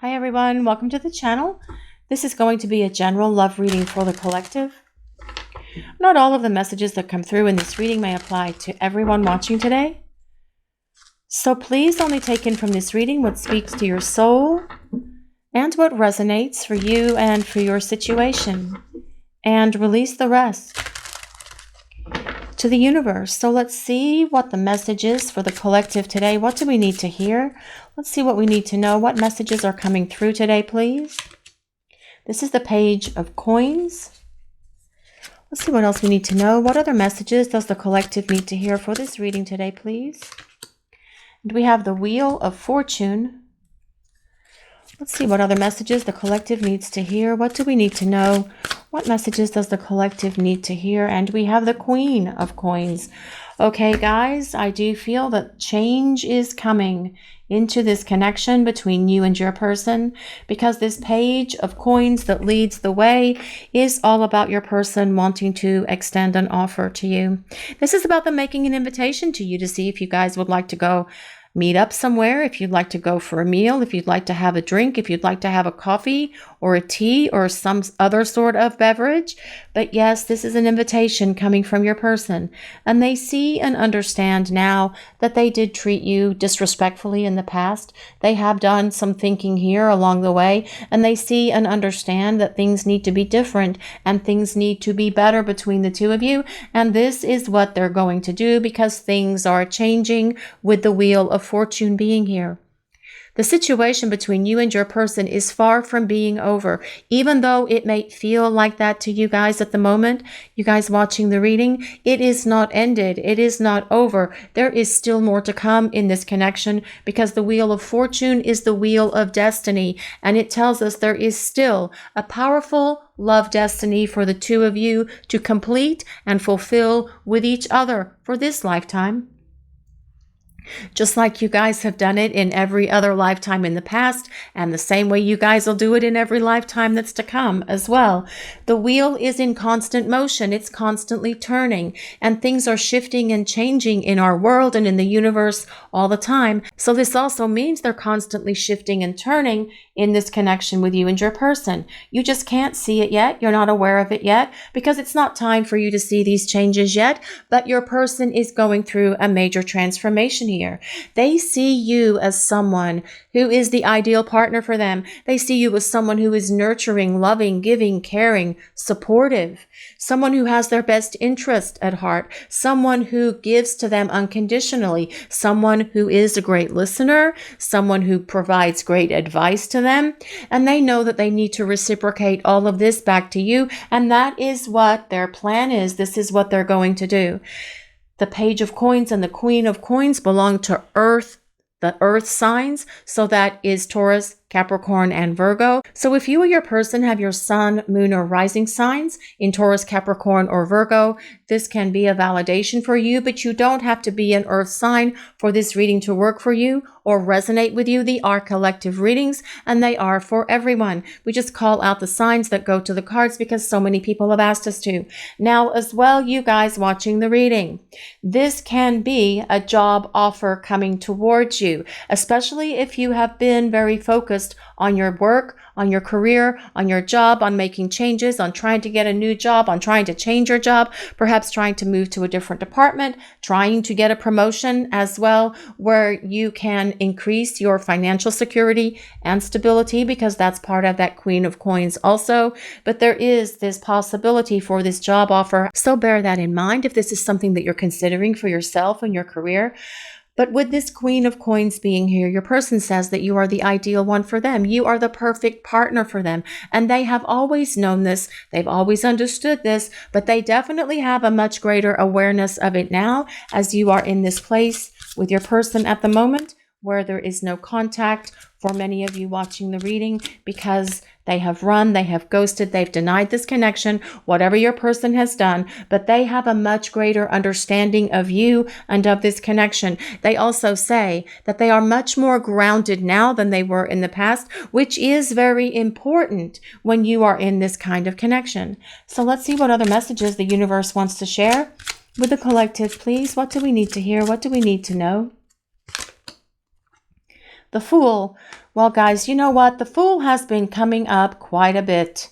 Hi everyone, welcome to the channel. This is going to be a general love reading for the collective. Not all of the messages that come through in this reading may apply to everyone watching today. So please only take in from this reading what speaks to your soul and what resonates for you and for your situation, and release the rest to the universe. So let's see what the message is for the collective today. What do we need to hear? Let's see what we need to know. What messages are coming through today, please? This is the Page of Coins. Let's see what else we need to know. What other messages does the collective need to hear for this reading today, please? And we have the Wheel of Fortune. Let's see what other messages the collective needs to hear. What do we need to know? What messages does the collective need to hear? And we have the Queen of Coins. Okay, guys, I do feel that change is coming into this connection between you and your person, because this Page of Coins that leads the way is all about your person wanting to extend an offer to you. This is about them making an invitation to you to see if you guys would like to go meet up somewhere, if you'd like to go for a meal, if you'd like to have a drink, if you'd like to have a coffee or a tea or some other sort of beverage. But yes, this is an invitation coming from your person. And they see and understand now that they did treat you disrespectfully in the past. They have done some thinking here along the way, and they see and understand that things need to be different and things need to be better between the two of you. And this is what they're going to do, because things are changing with the Wheel of Fortune being here. The situation between you and your person is far from being over, even though it may feel like that to you guys at the moment. You guys watching the reading, it is not ended. It is not over. There is still more to come in this connection, because the Wheel of Fortune is the wheel of destiny, and it tells us there is still a powerful love destiny for the two of you to complete and fulfill with each other for this lifetime. Just like you guys have done it in every other lifetime in the past, and the same way you guys will do it in every lifetime that's to come as well. The wheel is in constant motion. It's constantly turning, and things are shifting and changing in our world and in the universe all the time. So this also means they're constantly shifting and turning in this connection with you and your person. You just can't see it yet. You're not aware of it yet, because it's not time for you to see these changes yet, but your person is going through a major transformation here. They see you as someone who is the ideal partner for them. They see you as someone who is nurturing, loving, giving, caring, supportive, someone who has their best interest at heart, someone who gives to them unconditionally, someone who is a great listener, someone who provides great advice to them. And they know that they need to reciprocate all of this back to you. And that is what their plan is. This is what they're going to do. The Page of Coins and the Queen of Coins belong to Earth, the Earth signs. So that is Taurus, Capricorn, and Virgo. So if you or your person have your sun, moon, or rising signs in Taurus, Capricorn, or Virgo, this can be a validation for you, but you don't have to be an Earth sign for this reading to work for you or resonate with you. They are collective readings, and they are for everyone. We just call out the signs that go to the cards because so many people have asked us to. Now, as well, you guys watching the reading, this can be a job offer coming towards you, especially if you have been very focused on your work, on your career, on your job, on making changes, on trying to get a new job, on trying to change your job, perhaps trying to move to a different department, trying to get a promotion as well, where you can increase your financial security and stability, because that's part of that Queen of Coins also. But there is this possibility for this job offer. So bear that in mind if this is something that you're considering for yourself and your career. But with this Queen of Coins being here, your person says that you are the ideal one for them. You are the perfect partner for them. And they have always known this. They've always understood this, but they definitely have a much greater awareness of it now, as you are in this place with your person at the moment where there is no contact for many of you watching the reading, because they have run, they have ghosted, they've denied this connection, whatever your person has done, but they have a much greater understanding of you and of this connection. They also say that they are much more grounded now than they were in the past, which is very important when you are in this kind of connection. So let's see what other messages the universe wants to share with the collective, please. What do we need to hear? What do we need to know? The Fool. Well, guys, you know what? The Fool has been coming up quite a bit.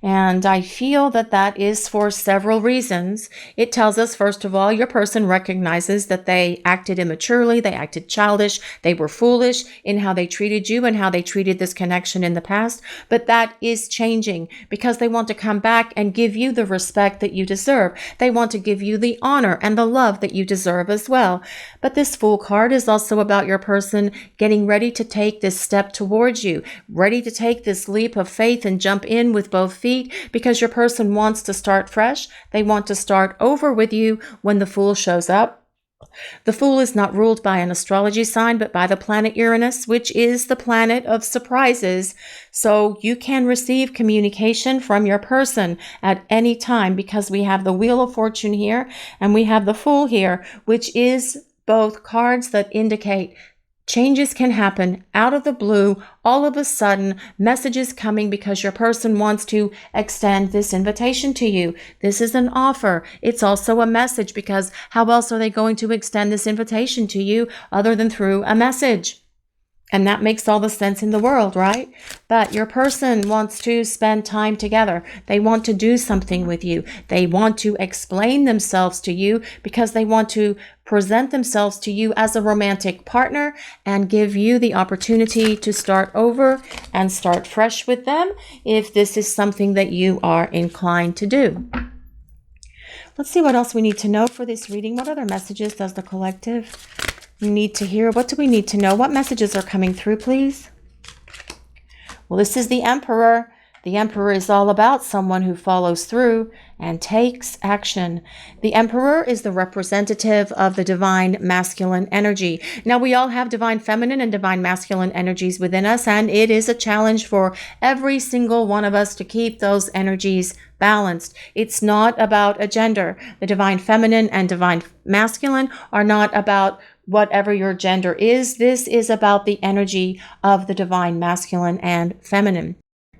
And I feel that that is for several reasons. It tells us, first of all, your person recognizes that they acted immaturely, they acted childish, they were foolish in how they treated you and how they treated this connection in the past. But that is changing because they want to come back and give you the respect that you deserve. They want to give you the honor and the love that you deserve as well. But this Fool card is also about your person getting ready to take this step towards you, ready to take this leap of faith and jump in with both feet, because your person wants to start fresh. They want to start over with you when the Fool shows up. The Fool is not ruled by an astrology sign, but by the planet Uranus, which is the planet of surprises. So you can receive communication from your person at any time because we have the Wheel of Fortune here and we have the Fool here, which is both cards that indicate changes can happen out of the blue, all of a sudden, messages coming because your person wants to extend this invitation to you. This is an offer. It's also a message because how else are they going to extend this invitation to you other than through a message? And that makes all the sense in the world, right? But your person wants to spend time together. They want to do something with you. They want to explain themselves to you because they want to present themselves to you as a romantic partner and give you the opportunity to start over and start fresh with them if this is something that you are inclined to do. Let's see what else we need to know for this reading. What other messages does the collective need to hear? What do we need to know? What messages are coming through, please? Well, this is the Emperor. The Emperor is all about someone who follows through and takes action. The Emperor is the representative of the divine masculine energy. Now, we all have divine feminine and divine masculine energies within us, and it is a challenge for every single one of us to keep those energies balanced. It's not about a gender. The divine feminine and divine masculine are not about whatever your gender is. This is about the energy of the divine masculine and feminine.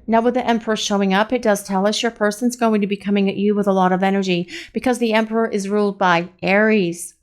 Now, with the Emperor showing up, it does tell us your person's going to be coming at you with a lot of energy because the Emperor is ruled by Aries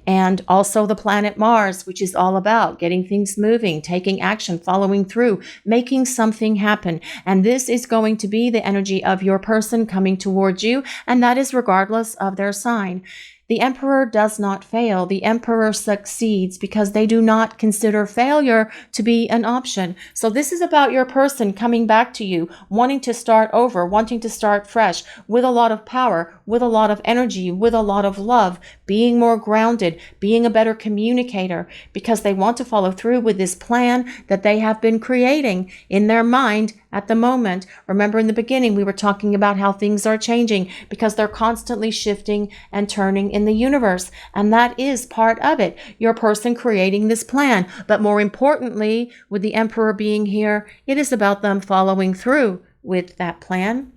and also the planet Mars, which is all about getting things moving, taking action, following through, making something happen. And this is going to be the energy of your person coming towards you, and that is regardless of their sign. The Emperor does not fail. The Emperor succeeds because they do not consider failure to be an option. So this is about your person coming back to you, wanting to start over, wanting to start fresh, with a lot of power, with a lot of energy, with a lot of love, being more grounded, being a better communicator, because they want to follow through with this plan that they have been creating in their mind at the moment. Remember in the beginning, we were talking about how things are changing because they're constantly shifting and turning in the universe. And that is part of it. Your person creating this plan. But more importantly, with the Emperor being here, it is about them following through with that plan.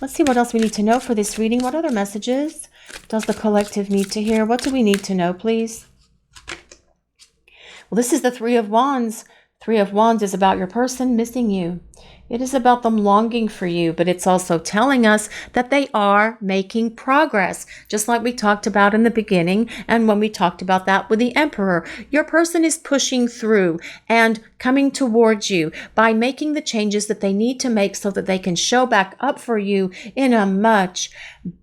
Let's see what else we need to know for this reading. What other messages does the collective need to hear? What do we need to know, please? Well, this is the Three of Wands. Three of Wands is about your person missing you. It is about them longing for you, but it's also telling us that they are making progress, just like we talked about in the beginning. And when we talked about that with the Emperor, your person is pushing through and coming towards you by making the changes that they need to make so that they can show back up for you in a much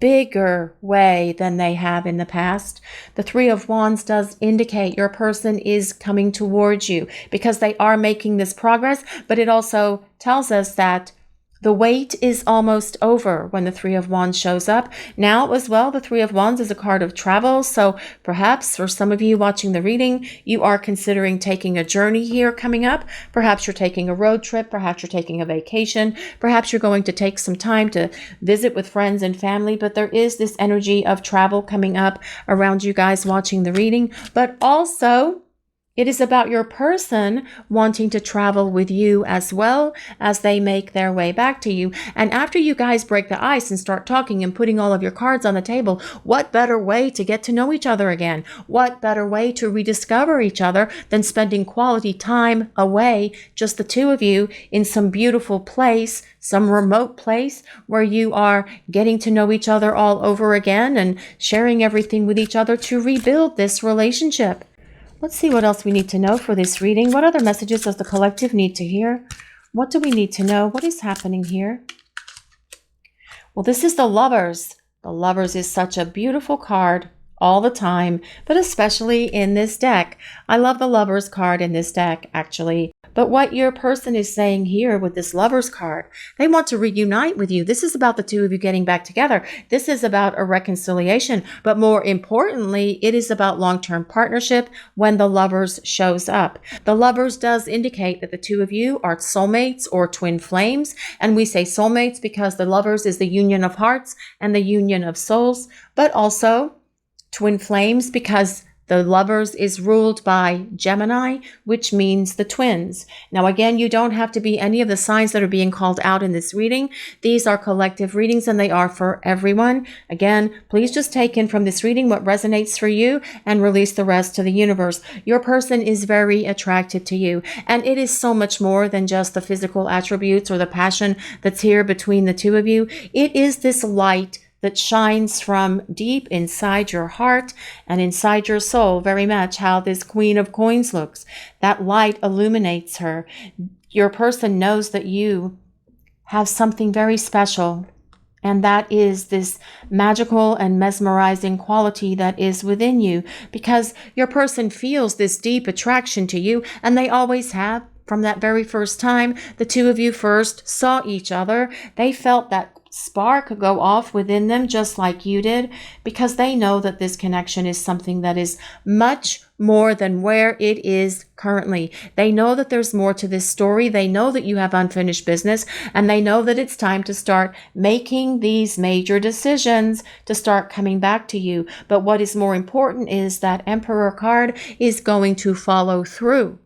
bigger way than they have in the past. The Three of Wands does indicate your person is coming towards you because they are making this progress, but it also tells us that the wait is almost over when the Three of Wands shows up. Now as well, the Three of Wands is a card of travel. So perhaps for some of you watching the reading, you are considering taking a journey here coming up. Perhaps you're taking a road trip. Perhaps you're taking a vacation. Perhaps you're going to take some time to visit with friends and family. But there is this energy of travel coming up around you guys watching the reading. But also, it is about your person wanting to travel with you as well as they make their way back to you. And after you guys break the ice and start talking and putting all of your cards on the table, what better way to get to know each other again? What better way to rediscover each other than spending quality time away, just the two of you, in some beautiful place, some remote place where you are getting to know each other all over again and sharing everything with each other to rebuild this relationship. Let's see what else we need to know for this reading. What other messages does the collective need to hear? What do we need to know? What is happening here? Well, this is the Lovers. The Lovers is such a beautiful card all the time, but especially in this deck. I love the Lovers card in this deck, actually. But what your person is saying here with this Lovers card, they want to reunite with you. This is about the two of you getting back together. This is about a reconciliation. But more importantly, it is about long-term partnership when the Lovers shows up. The Lovers does indicate that the two of you are soulmates or twin flames. And we say soulmates because the Lovers is the union of hearts and the union of souls, but also twin flames because the Lovers is ruled by Gemini, which means the twins. Now, again, you don't have to be any of the signs that are being called out in this reading. These are collective readings and they are for everyone. Again, please just take in from this reading what resonates for you and release the rest to the universe. Your person is very attracted to you, and it is so much more than just the physical attributes or the passion that's here between the two of you. It is this light that shines from deep inside your heart and inside your soul, very much how this Queen of Coins looks. That light illuminates her. Your person knows that you have something very special, and that is this magical and mesmerizing quality that is within you, because your person feels this deep attraction to you, and they always have. From that very first time the two of you first saw each other, they felt that spark go off within them just like you did, because they know that this connection is something that is much more than where it is currently. They know that there's more to this story. They know that you have unfinished business, and they know that it's time to start making these major decisions to start coming back to you. But what is more important is that Emperor card is going to follow through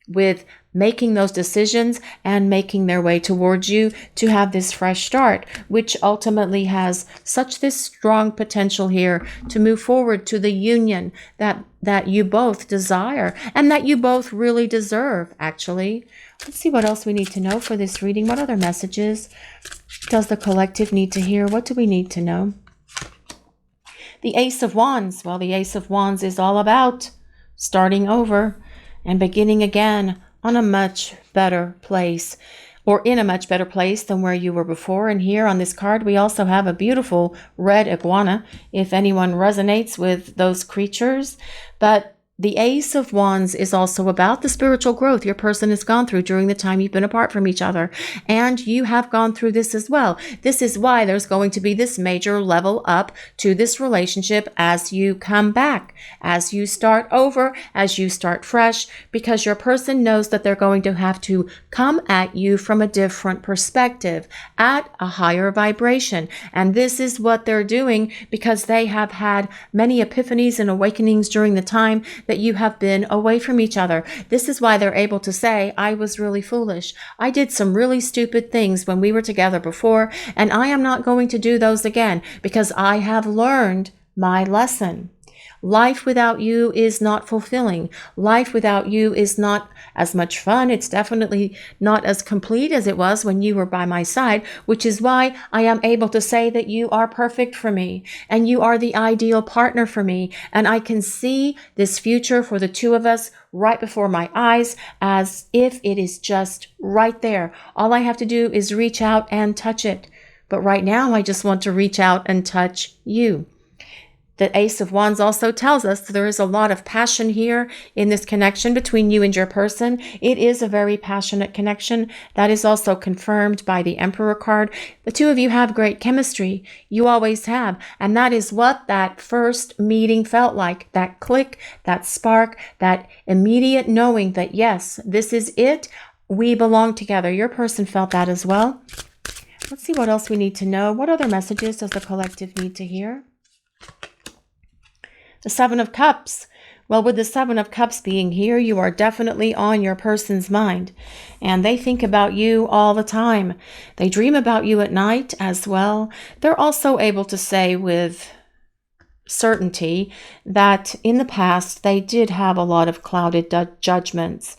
with making those decisions and making their way towards you to have this fresh start, which ultimately has such this strong potential here to move forward to the union that you both desire and that you both really deserve, actually. Let's see what else we need to know for this reading. What other messages does the collective need to hear? What do we need to know? The Ace of Wands. Well, the Ace of Wands is all about starting over and beginning again on a much better place, or in a much better place than where you were before. And here on this card, we also have a beautiful red iguana, if anyone resonates with those creatures. But the Ace of Wands is also about the spiritual growth your person has gone through during the time you've been apart from each other. And you have gone through this as well. This is why there's going to be this major level up to this relationship as you come back, as you start over, as you start fresh, because your person knows that they're going to have to come at you from a different perspective, at a higher vibration. And this is what they're doing because they have had many epiphanies and awakenings during the time that you have been away from each other. This is why they're able to say, I was really foolish. I did some really stupid things when we were together before, and I am not going to do those again because I have learned my lesson. Life without you is not fulfilling. Life without you is not as much fun. It's definitely not as complete as it was when you were by my side, which is why I am able to say that you are perfect for me and you are the ideal partner for me. And I can see this future for the two of us right before my eyes as if it is just right there. All I have to do is reach out and touch it. But right now, I just want to reach out and touch you. The Ace of Wands also tells us that there is a lot of passion here in this connection between you and your person. It is a very passionate connection. That is also confirmed by the Emperor card. The two of you have great chemistry. You always have. And that is what that first meeting felt like. That click, that spark, that immediate knowing that, yes, this is it. We belong together. Your person felt that as well. Let's see what else we need to know. What other messages does the collective need to hear? The Seven of Cups. Well, with the Seven of Cups being here, you are definitely on your person's mind. And they think about you all the time. They dream about you at night as well. They're also able to say with certainty that in the past, they did have a lot of clouded judgments.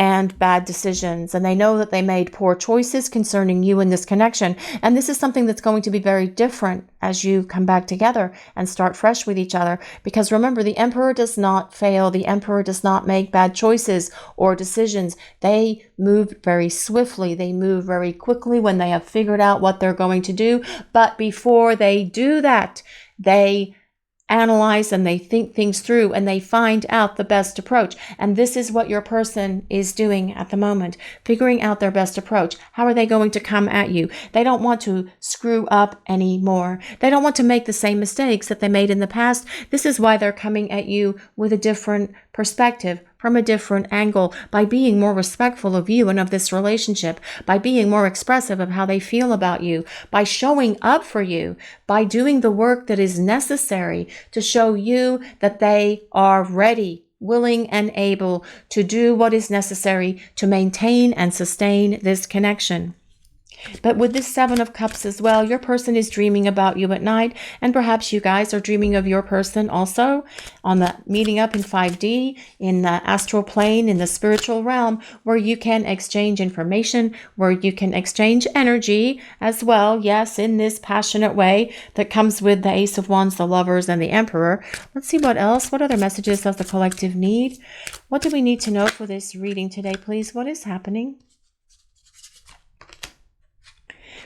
and bad decisions. And they know that they made poor choices concerning you in this connection. And this is something that's going to be very different as you come back together and start fresh with each other. Because remember, the Emperor does not fail. The Emperor does not make bad choices or decisions. They move very swiftly. They move very quickly when they have figured out what they're going to do. But before they do that, they analyze and they think things through and they find out the best approach. And this is what your person is doing at the moment, figuring out their best approach. How are they going to come at you? They don't want to screw up anymore. They don't want to make the same mistakes that they made in the past. This is why they're coming at you with a different perspective, from a different angle, by being more respectful of you and of this relationship, by being more expressive of how they feel about you, by showing up for you, by doing the work that is necessary to show you that they are ready, willing, and able to do what is necessary to maintain and sustain this connection. But with this Seven of Cups as well, your person is dreaming about you at night, and perhaps you guys are dreaming of your person also on the meeting up in 5D, in the astral plane, in the spiritual realm, where you can exchange information, where you can exchange energy as well. Yes, in this passionate way that comes with the Ace of Wands, the Lovers, and the Emperor. Let's see what else. What other messages does the collective need? What do we need to know for this reading today, please? What is happening?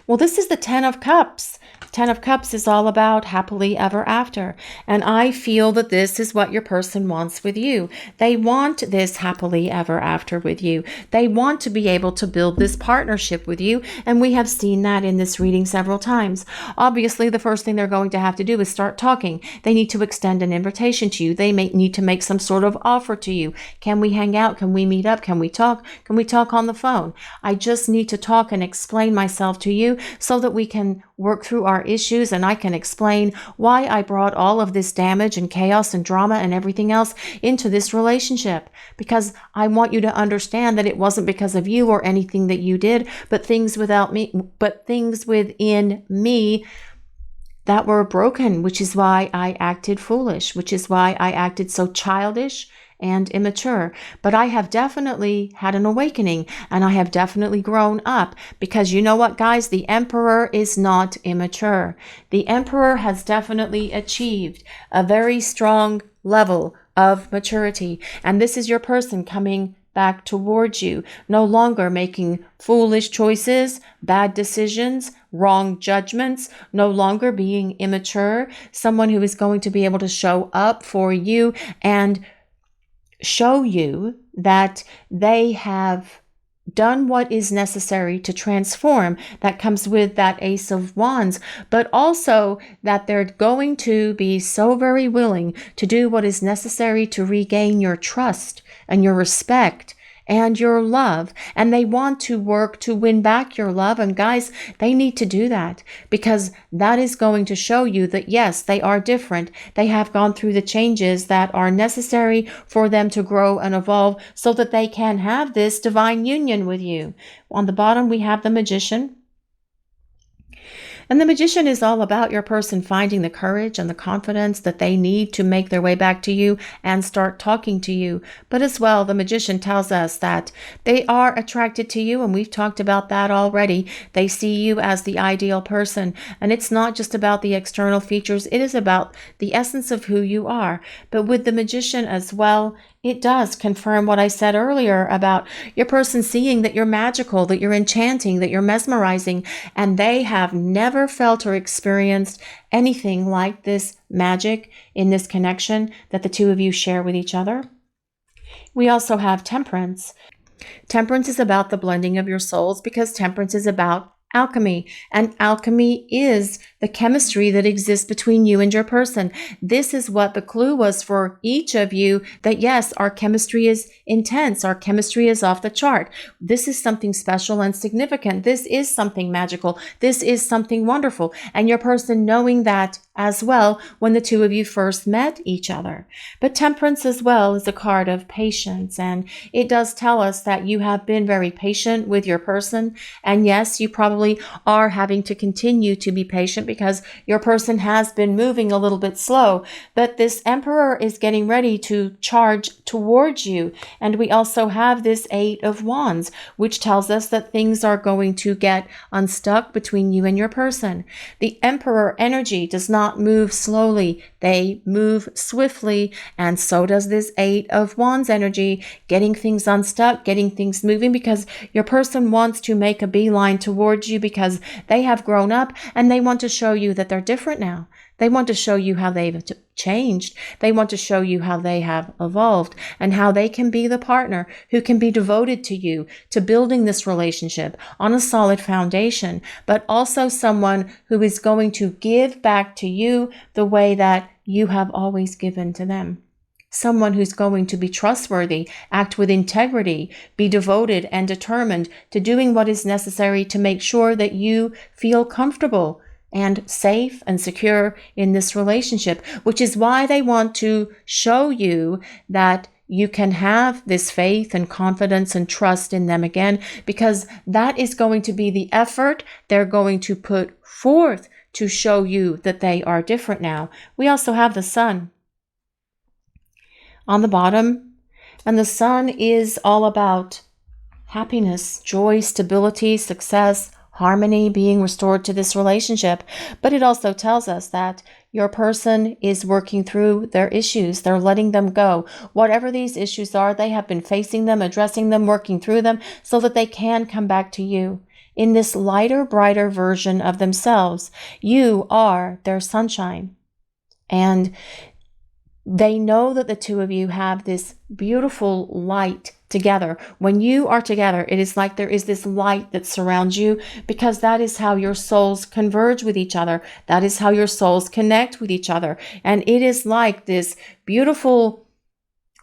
Well, this is the Ten of Cups. Ten of Cups is all about happily ever after. And I feel that this is what your person wants with you. They want this happily ever after with you. They want to be able to build this partnership with you. And we have seen that in this reading several times. Obviously, the first thing they're going to have to do is start talking. They need to extend an invitation to you. They may need to make some sort of offer to you. Can we hang out? Can we meet up? Can we talk? Can we talk on the phone? I just need to talk and explain myself to you so that we can work through our issues and I can explain why I brought all of this damage and chaos and drama and everything else into this relationship. Because I want you to understand that it wasn't because of you or anything that you did, but things within me that were broken, which is why I acted foolish, which is why I acted so childish and immature. But I have definitely had an awakening and I have definitely grown up, because you know what, guys? The Emperor is not immature. The Emperor has definitely achieved a very strong level of maturity. And this is your person coming back towards you, no longer making foolish choices, bad decisions, wrong judgments, no longer being immature, someone who is going to be able to show up for you and show you that they have done what is necessary to transform. That comes with that Ace of Wands, but also that they're going to be so very willing to do what is necessary to regain your trust and your respect and your love. And they want to work to win back your love. And guys, they need to do that, because that is going to show you that yes, they are different. They have gone through the changes that are necessary for them to grow and evolve so that they can have this divine union with you. On the bottom, we have the Magician. And the Magician is all about your person finding the courage and the confidence that they need to make their way back to you and start talking to you. But as well, the Magician tells us that they are attracted to you, and we've talked about that already. They see you as the ideal person, and it's not just about the external features, it is about the essence of who you are. But with the Magician as well, it does confirm what I said earlier about your person seeing that you're magical, that you're enchanting, that you're mesmerizing, and they have never felt or experienced anything like this magic in this connection that the two of you share with each other. We also have Temperance. Temperance is about the blending of your souls, because Temperance is about alchemy, and alchemy is the chemistry that exists between you and your person. This is what the clue was for each of you, that yes, our chemistry is intense. Our chemistry is off the chart. This is something special and significant. This is something magical. This is something wonderful. And your person knowing that as well when the two of you first met each other. But Temperance as well is a card of patience, and it does tell us that you have been very patient with your person. And yes, you probably probably are having to continue to be patient because your person has been moving a little bit slow. But this Emperor is getting ready to charge towards you. And we also have this Eight of Wands, which tells us that things are going to get unstuck between you and your person. The Emperor energy does not move slowly. They move swiftly, and so does this Eight of Wands energy, getting things unstuck, getting things moving, because your person wants to make a beeline towards you because they have grown up and they want to show you that they're different now. They want to show you how they've changed. They want to show you how they have evolved and how they can be the partner who can be devoted to you, to building this relationship on a solid foundation, but also someone who is going to give back to you the way that you have always given to them. Someone who's going to be trustworthy, act with integrity, be devoted and determined to doing what is necessary to make sure that you feel comfortable and safe and secure in this relationship, which is why they want to show you that you can have this faith and confidence and trust in them again, because that is going to be the effort they're going to put forth to show you that they are different now. We also have the Sun on the bottom, and the Sun is all about happiness, joy, stability, success, harmony being restored to this relationship. But it also tells us that your person is working through their issues. They're letting them go. Whatever these issues are, they have been facing them, addressing them, working through them so that they can come back to you in this lighter, brighter version of themselves. You are their sunshine. And they know that the two of you have this beautiful light together. When you are together, it is like there is this light that surrounds you, because that is how your souls converge with each other. That is how your souls connect with each other. And it is like this beautiful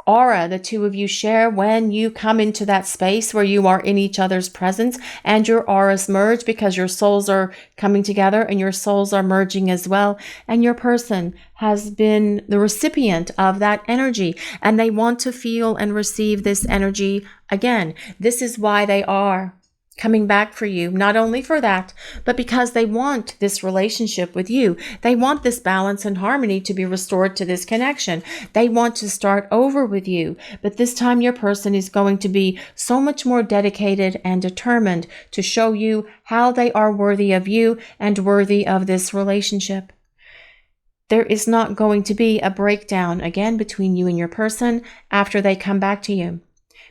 aura the two of you share when you come into that space where you are in each other's presence and your auras merge, because your souls are coming together and your souls are merging as well. And your person has been the recipient of that energy and they want to feel and receive this energy again. This is why they are coming back for you, not only for that, but because they want this relationship with you. They want this balance and harmony to be restored to this connection. They want to start over with you, but this time your person is going to be so much more dedicated and determined to show you how they are worthy of you and worthy of this relationship. There is not going to be a breakdown again between you and your person after they come back to you,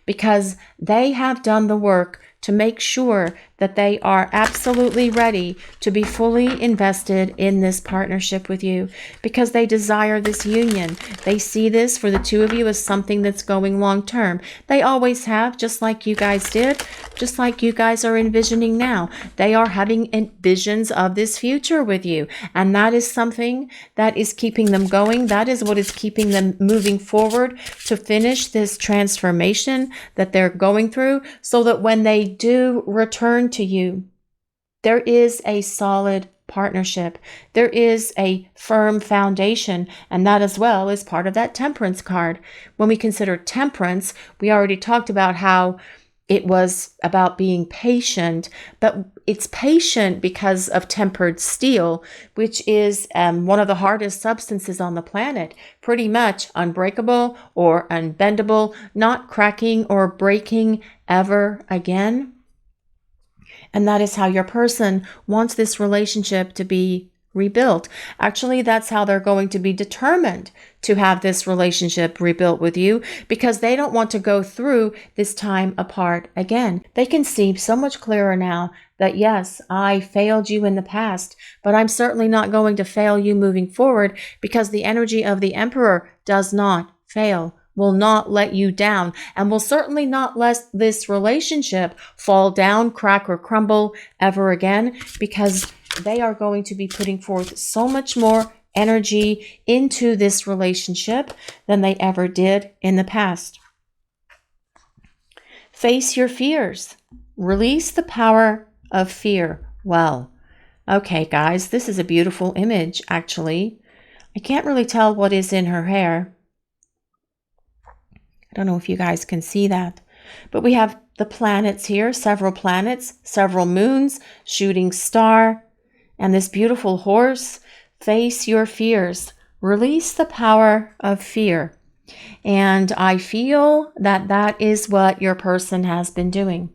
because they have done the work to make sure that they are absolutely ready to be fully invested in this partnership with you, because they desire this union. They see this for the two of you as something that's going long term. They always have, just like you guys did, just like you guys are envisioning now. They are having visions of this future with you, and that is something that is keeping them going. That is what is keeping them moving forward to finish this transformation that they're going through, so that when they do return to you, there is a solid partnership. There is a firm foundation, and that as well is part of that Temperance card. When we consider Temperance, we already talked about how it was about being patient, but it's patient because of tempered steel, which is one of the hardest substances on the planet, pretty much unbreakable or unbendable, not cracking or breaking ever again. And that is how your person wants this relationship to be rebuilt. Actually, that's how they're going to be determined to have this relationship rebuilt with you, because they don't want to go through this time apart again. They can see so much clearer now that, yes, I failed you in the past, but I'm certainly not going to fail you moving forward, because the energy of the Emperor does not fail, will not let you down, and will certainly not let this relationship fall down, crack, or crumble ever again, because they are going to be putting forth so much more energy into this relationship than they ever did in the past. Face your fears. Release the power of fear. Well, okay, guys, this is a beautiful image, actually. I can't really tell what is in her hair. I don't know if you guys can see that, but we have the planets here, several planets, several moons, shooting star, and this beautiful horse. Face your fears. Release the power of fear. And I feel that that is what your person has been doing.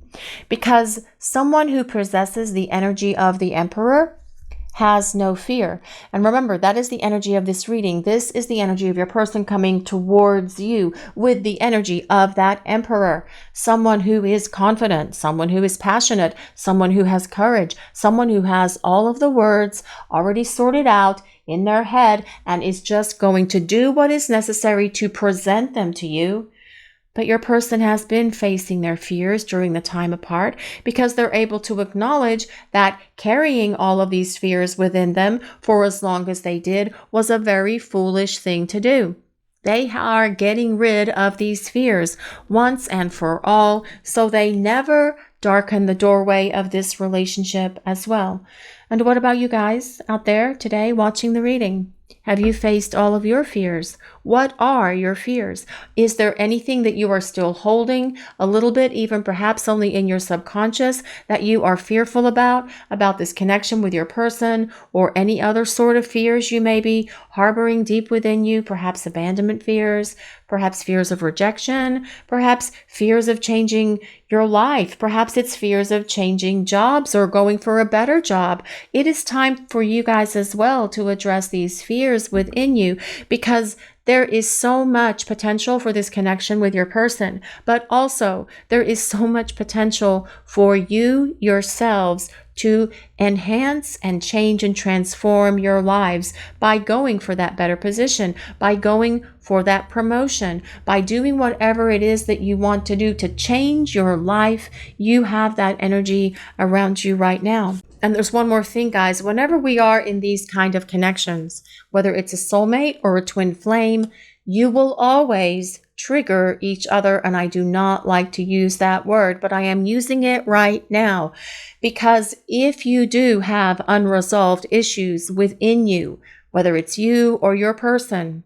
Because someone who possesses the energy of the Emperor has no fear. And remember, that is the energy of this reading. This is the energy of your person coming towards you with the energy of that Emperor. Someone who is confident, someone who is passionate, someone who has courage, someone who has all of the words already sorted out in their head and is just going to do what is necessary to present them to you. But your person has been facing their fears during the time apart because they're able to acknowledge that carrying all of these fears within them for as long as they did was a very foolish thing to do. They are getting rid of these fears once and for all, so they never darken the doorway of this relationship as well. And what about you guys out there today watching the reading? Have you faced all of your fears? What are your fears? Is there anything that you are still holding a little bit, even perhaps only in your subconscious, that you are fearful about this connection with your person, or any other sort of fears you may be harboring deep within you? Perhaps abandonment fears, perhaps fears of rejection, perhaps fears of changing your life. Perhaps it's fears of changing jobs or going for a better job. It is time for you guys as well to address these fears within you, because there is so much potential for this connection with your person, but also there is so much potential for you yourselves to enhance and change and transform your lives by going for that better position, by going for that promotion, by doing whatever it is that you want to do to change your life. You have that energy around you right now. And there's one more thing, guys. Whenever we are in these kind of connections, whether it's a soulmate or a twin flame, you will always trigger each other. And I do not like to use that word, but I am using it right now. Because if you do have unresolved issues within you, whether it's you or your person,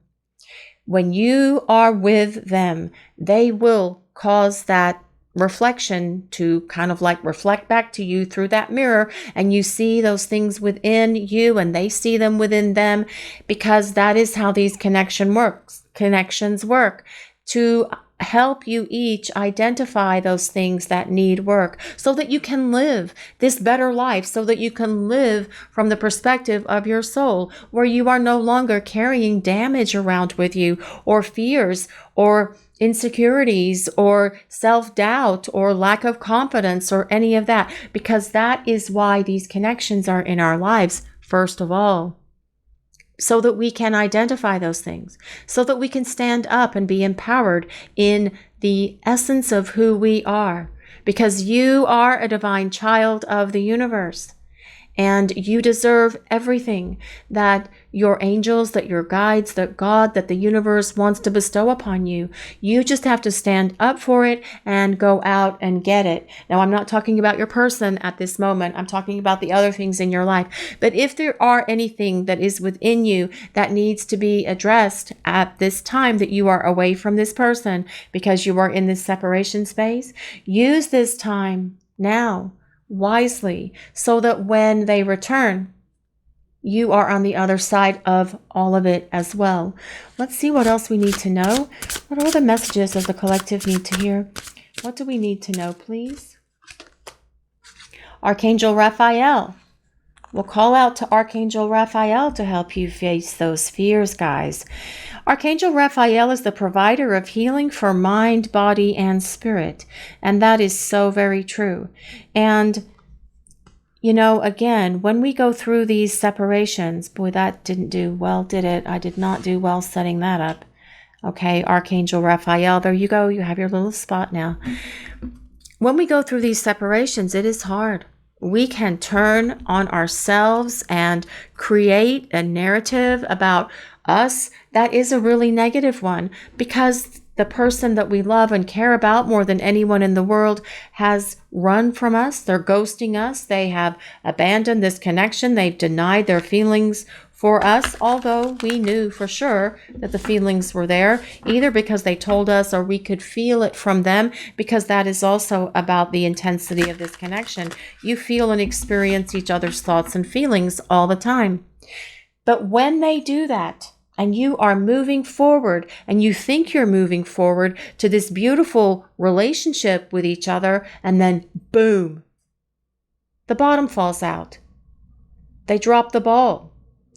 when you are with them, they will cause that reflection to kind of like reflect back to you through that mirror, and you see those things within you and they see them within them, because that is how these connections work, to help you each identify those things that need work so that you can live this better life, so that you can live from the perspective of your soul, where you are no longer carrying damage around with you, or fears, or insecurities, or self-doubt, or lack of confidence, or any of that, because that is why these connections are in our lives, first of all, so that we can identify those things, so that we can stand up and be empowered in the essence of who we are, because you are a divine child of the universe. And you deserve everything that your angels, that your guides, that God, that the universe wants to bestow upon you. You just have to stand up for it and go out and get it. Now, I'm not talking about your person at this moment. I'm talking about the other things in your life. But if there are anything that is within you that needs to be addressed at this time that you are away from this person because you are in this separation space, use this time now wisely, so that when they return, you are on the other side of all of it as well. Let's see what else we need to know. What are the messages does the collective need to hear? What do we need to know, please? Archangel Raphael. We'll call out to Archangel Raphael to help you face those fears, guys. Archangel Raphael is the provider of healing for mind, body, and spirit. And that is so very true. And, you know, again, when we go through these separations, boy, that didn't do well, did it? I did not do well setting that up. Okay, Archangel Raphael, there you go. You have your little spot now. When we go through these separations, it is hard. We can turn on ourselves and create a narrative about us that is a really negative one, because the person that we love and care about more than anyone in the world has run from us. They're ghosting us. They have abandoned this connection. They've denied their feelings for us, although we knew for sure that the feelings were there, either because they told us or we could feel it from them, because that is also about the intensity of this connection. You feel and experience each other's thoughts and feelings all the time. But when they do that, and you are moving forward, and you think you're moving forward to this beautiful relationship with each other, and then boom, the bottom falls out. They drop the ball.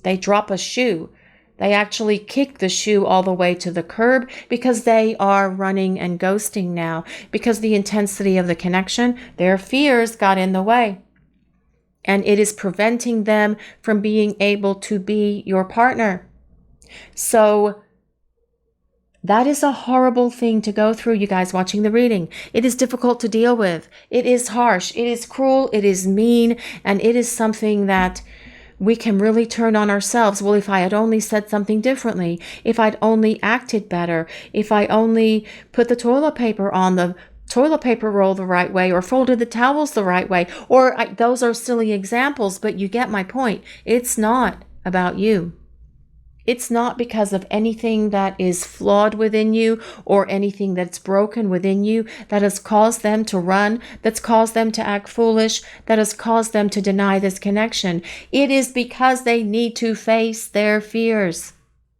They drop a shoe. They actually kick the shoe all the way to the curb because they are running and ghosting now, because the intensity of the connection, their fears got in the way. And it is preventing them from being able to be your partner. So that is a horrible thing to go through, you guys watching the reading. It is difficult to deal with. It is harsh. It is cruel. It is mean. And it is something that we can really turn on ourselves. Well, if I had only said something differently, if I'd only acted better, if I only put the toilet paper on the toilet paper roll the right way, or folded the towels the right way, those are silly examples, but you get my point. It's not about you. It's not because of anything that is flawed within you or anything that's broken within you that has caused them to run, that's caused them to act foolish, that has caused them to deny this connection. It is because they need to face their fears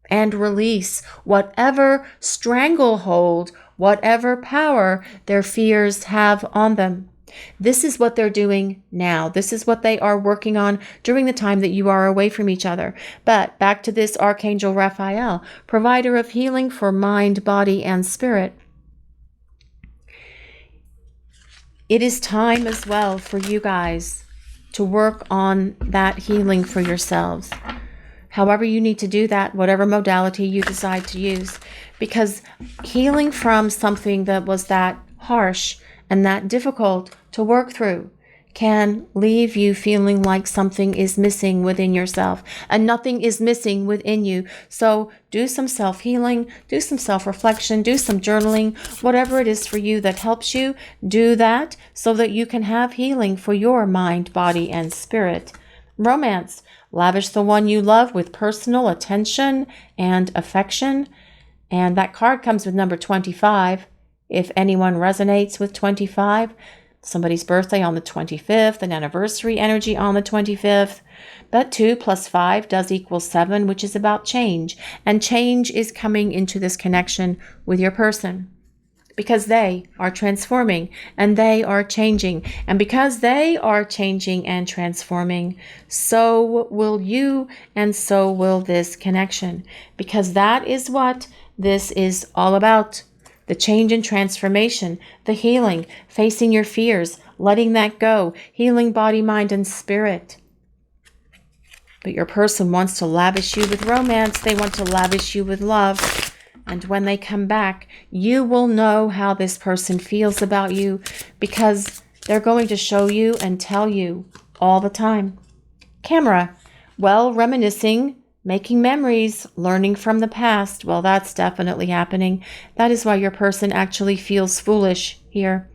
and release whatever stranglehold, whatever power their fears have on them. This is what they're doing now. This is what they are working on during the time that you are away from each other. But back to this Archangel Raphael, provider of healing for mind, body, and spirit. It is time as well for you guys to work on that healing for yourselves. However you need to do that, whatever modality you decide to use. Because healing from something that was that harsh and that difficult to work through can leave you feeling like something is missing within yourself, and nothing is missing within you. So do some self-healing, do some self-reflection, do some journaling, whatever it is for you that helps you, do that so that you can have healing for your mind, body, and spirit. Romance. Lavish the one you love with personal attention and affection. And that card comes with number 25. If anyone resonates with 25, somebody's birthday on the 25th, an anniversary energy on the 25th. But 2 plus 5 does equal 7, which is about change. And change is coming into this connection with your person, because they are transforming and they are changing. And because they are changing and transforming, so will you, and so will this connection. Because that is what this is all about. The change and transformation, the healing, facing your fears, letting that go, healing body, mind, and spirit. But your person wants to lavish you with romance. They want to lavish you with love. And when they come back, you will know how this person feels about you, because they're going to show you and tell you all the time. Camera. Well, reminiscing, making memories, learning from the past. Well, that's definitely happening. That is why your person actually feels foolish here,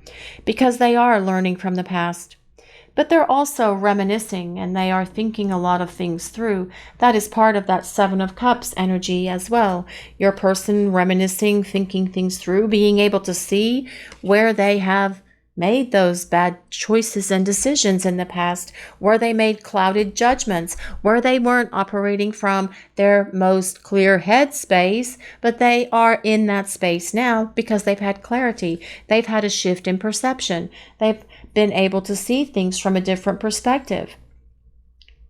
because they are learning from the past. But they're also reminiscing, and they are thinking a lot of things through. That is part of that 7 of Cups energy as well. Your person reminiscing, thinking things through, being able to see where they have made those bad choices and decisions in the past, where they made clouded judgments, where they weren't operating from their most clear head space, but they are in that space now because they've had clarity. They've had a shift in perception. They've been able to see things from a different perspective.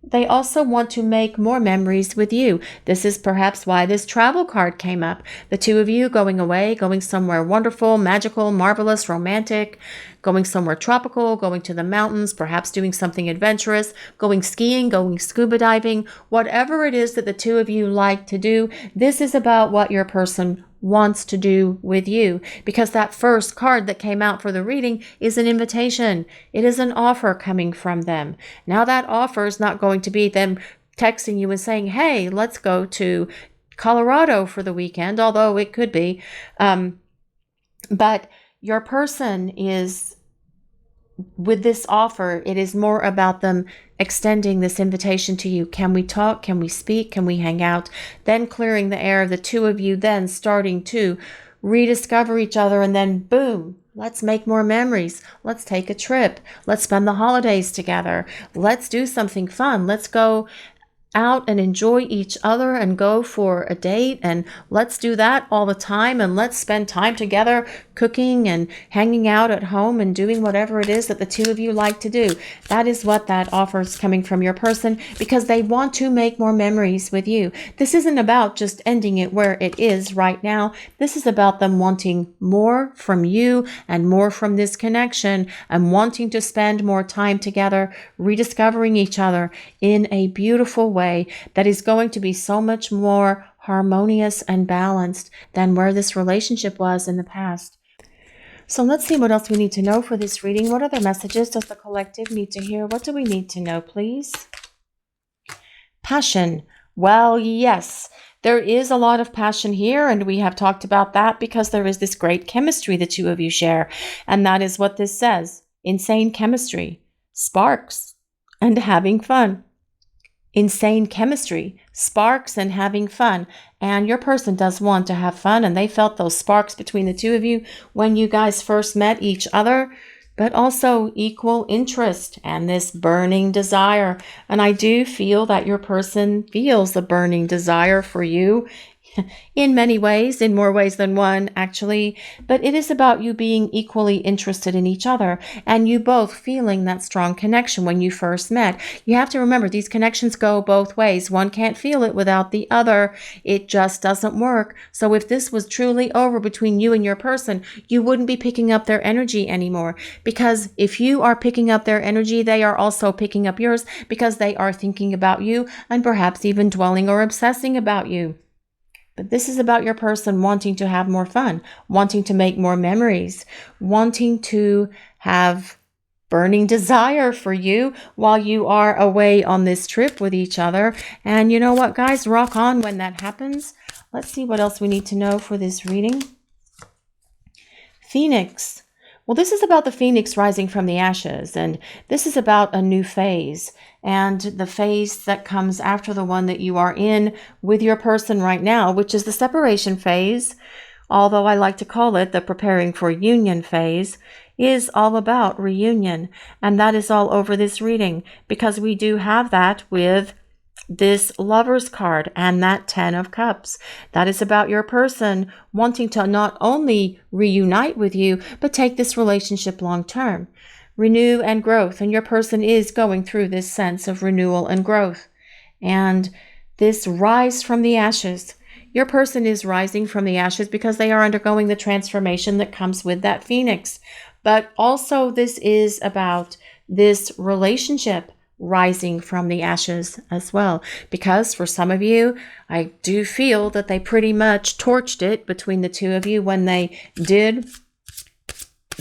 They also want to make more memories with you. This is perhaps why this travel card came up. The two of you going away, going somewhere wonderful, magical, marvelous, romantic, going somewhere tropical, going to the mountains, perhaps doing something adventurous, going skiing, going scuba diving, whatever it is that the two of you like to do. This is about what your person wants to do with you, because that first card that came out for the reading is an invitation. It is an offer coming from them. Now that offer is not going to be them texting you and saying, hey, let's go to Colorado for the weekend, although it could be. But your person is, with this offer, it is more about them extending this invitation to you. Can we talk? Can we speak? Can we hang out? Then clearing the air, the two of you then starting to rediscover each other, and then boom, let's make more memories. Let's take a trip. Let's spend the holidays together. Let's do something fun. Let's go out and enjoy each other and go for a date, and let's do that all the time, and let's spend time together cooking and hanging out at home and doing whatever it is that the two of you like to do. That is what that offer is coming from your person, because they want to make more memories with you. This isn't about just ending it where it is right now. This is about them wanting more from you and more from this connection, and wanting to spend more time together, rediscovering each other in a beautiful way that is going to be so much more harmonious and balanced than where this relationship was in the past. So let's see what else we need to know for this reading. What other messages does the collective need to hear? What do we need to know, please? Passion. Well, yes, there is a lot of passion here, and we have talked about that because there is this great chemistry the two of you share. And that is what this says. Insane chemistry, sparks, and having fun. Insane chemistry, sparks, and having fun. And your person does want to have fun, and they felt those sparks between the two of you when you guys first met each other, but also equal interest and this burning desire. And I do feel that your person feels the burning desire for you in many ways, in more ways than one, actually. But it is about you being equally interested in each other, and you both feeling that strong connection when you first met. You have to remember, these connections go both ways. One can't feel it without the other. It just doesn't work. So if this was truly over between you and your person, you wouldn't be picking up their energy anymore. Because if you are picking up their energy, they are also picking up yours, because they are thinking about you and perhaps even dwelling or obsessing about you. But this is about your person wanting to have more fun, wanting to make more memories, wanting to have burning desire for you while you are away on this trip with each other. And you know what, guys? Rock on when that happens. Let's see what else we need to know for this reading. Phoenix. Well, this is about the phoenix rising from the ashes, and this is about a new phase, and the phase that comes after the one that you are in with your person right now, which is the separation phase, although I like to call it the preparing for union phase, is all about reunion. And that is all over this reading, because we do have that with this Lover's card and that 10 of Cups. That is about your person wanting to not only reunite with you, but take this relationship long term. Renew and growth. And your person is going through this sense of renewal and growth. And this rise from the ashes. Your person is rising from the ashes because they are undergoing the transformation that comes with that phoenix. But also this is about this relationship rising from the ashes as well, because for some of you, I do feel that they pretty much torched it between the two of you when they did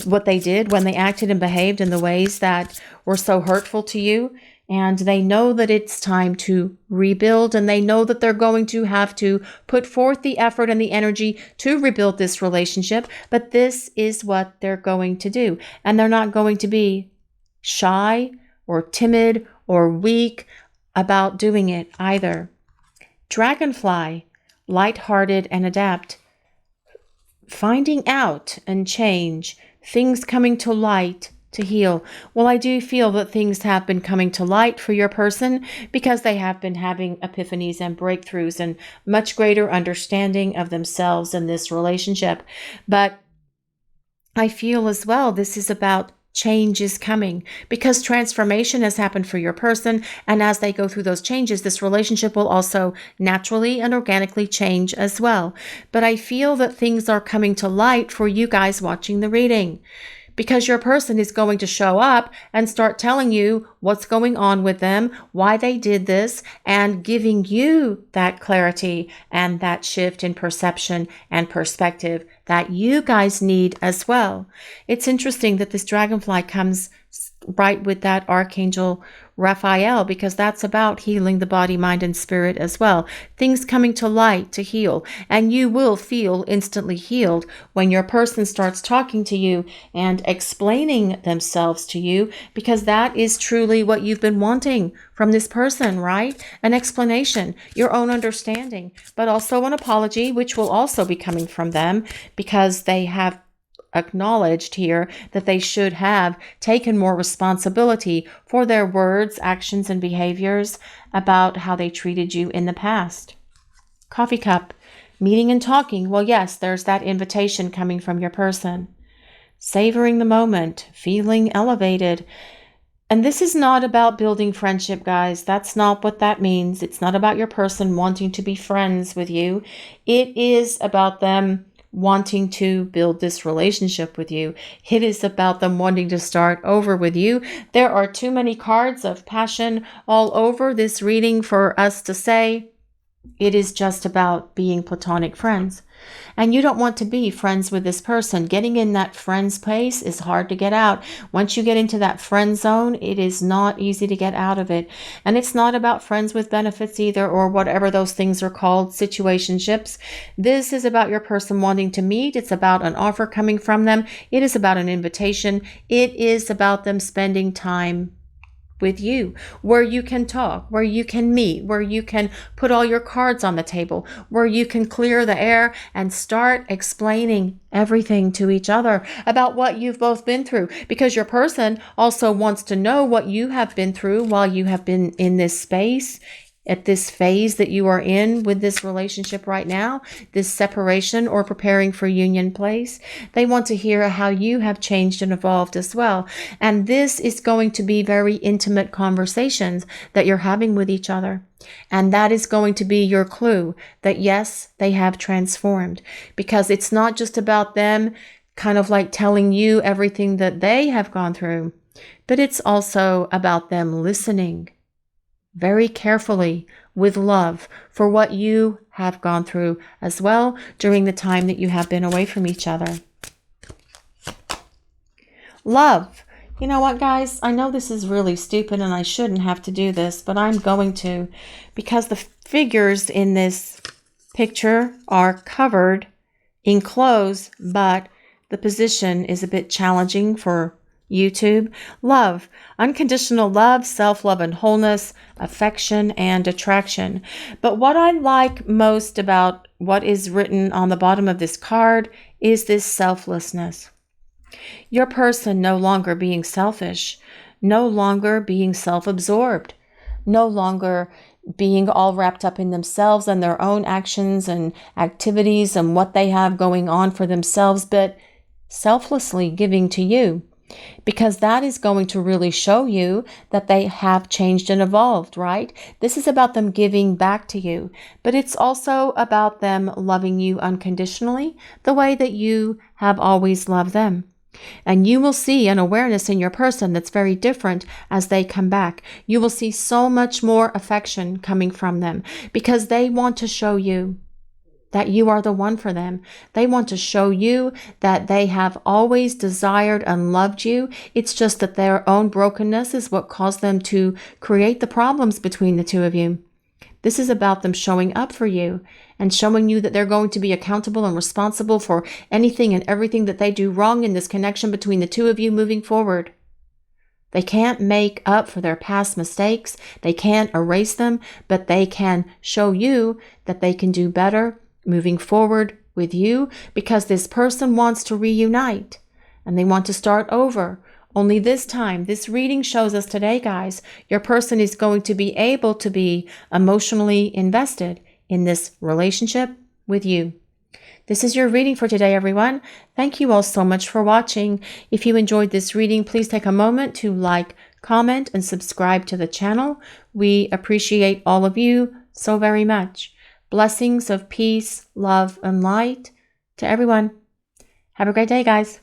what they did, when they acted and behaved in the ways that were so hurtful to you. And they know that it's time to rebuild, and they know that they're going to have to put forth the effort and the energy to rebuild this relationship, but this is what they're going to do. And they're not going to be shy or timid or weak about doing it either. Dragonfly, lighthearted and adapt. Finding out and change, things coming to light to heal. Well, I do feel that things have been coming to light for your person because they have been having epiphanies and breakthroughs and much greater understanding of themselves in this relationship. But I feel as well this is about change is coming, because transformation has happened for your person. And as they go through those changes, this relationship will also naturally and organically change as well. But I feel that things are coming to light for you guys watching the reading, because your person is going to show up and start telling you what's going on with them, why they did this, and giving you that clarity and that shift in perception and perspective that you guys need as well. It's interesting that this dragonfly comes right with that Archangel Raphael, because that's about healing the body, mind, and spirit as well. Things coming to light to heal. And you will feel instantly healed when your person starts talking to you and explaining themselves to you, because that is truly what you've been wanting from this person, right? An explanation, your own understanding, but also an apology, which will also be coming from them, because they have acknowledged here that they should have taken more responsibility for their words, actions, and behaviors about how they treated you in the past. Coffee cup, meeting and talking. Well, yes, there's that invitation coming from your person. Savoring the moment, feeling elevated. And this is not about building friendship, guys. That's not what that means. It's not about your person wanting to be friends with you. It is about them wanting to build this relationship with you. It is about them wanting to start over with you. There are too many cards of passion all over this reading for us to say it is just about being platonic friends. And you don't want to be friends with this person. Getting in that friend space is hard to get out. Once you get into that friend zone, it is not easy to get out of it. And it's not about friends with benefits either, or whatever those things are called, situationships. This is about your person wanting to meet. It's about an offer coming from them. It is about an invitation. It is about them spending time with you, where you can talk, where you can meet, where you can put all your cards on the table, where you can clear the air and start explaining everything to each other about what you've both been through, because your person also wants to know what you have been through while you have been in this space, at this phase that you are in with this relationship right now, this separation or preparing for union place. They want to hear how you have changed and evolved as well. And this is going to be very intimate conversations that you're having with each other. And that is going to be your clue that yes, they have transformed, because it's not just about them kind of like telling you everything that they have gone through, but it's also about them listening very carefully with love for what you have gone through as well during the time that you have been away from each other. Love. You know what, guys? I know this is really stupid and I shouldn't have to do this, but I'm going to, because the figures in this picture are covered in clothes, but the position is a bit challenging for YouTube. Love, unconditional love, self-love and wholeness, affection and attraction. But what I like most about what is written on the bottom of this card is this selflessness. Your person no longer being selfish, no longer being self-absorbed, no longer being all wrapped up in themselves and their own actions and activities and what they have going on for themselves, but selflessly giving to you. Because that is going to really show you that they have changed and evolved, right? This is about them giving back to you, but it's also about them loving you unconditionally, the way that you have always loved them. And you will see an awareness in your person that's very different as they come back. You will see so much more affection coming from them because they want to show you that you are the one for them. They want to show you that they have always desired and loved you. It's just that their own brokenness is what caused them to create the problems between the two of you. This is about them showing up for you and showing you that they're going to be accountable and responsible for anything and everything that they do wrong in this connection between the two of you moving forward. They can't make up for their past mistakes. They can't erase them, but they can show you that they can do better moving forward with you, because this person wants to reunite and they want to start over. Only this time, this reading shows us today, guys, your person is going to be able to be emotionally invested in this relationship with you. This is your reading for today, everyone. Thank you all so much for watching. If you enjoyed this reading, please take a moment to like, comment, and subscribe to the channel. We appreciate all of you so very much. Blessings of peace, love, and light to everyone. Have a great day, guys.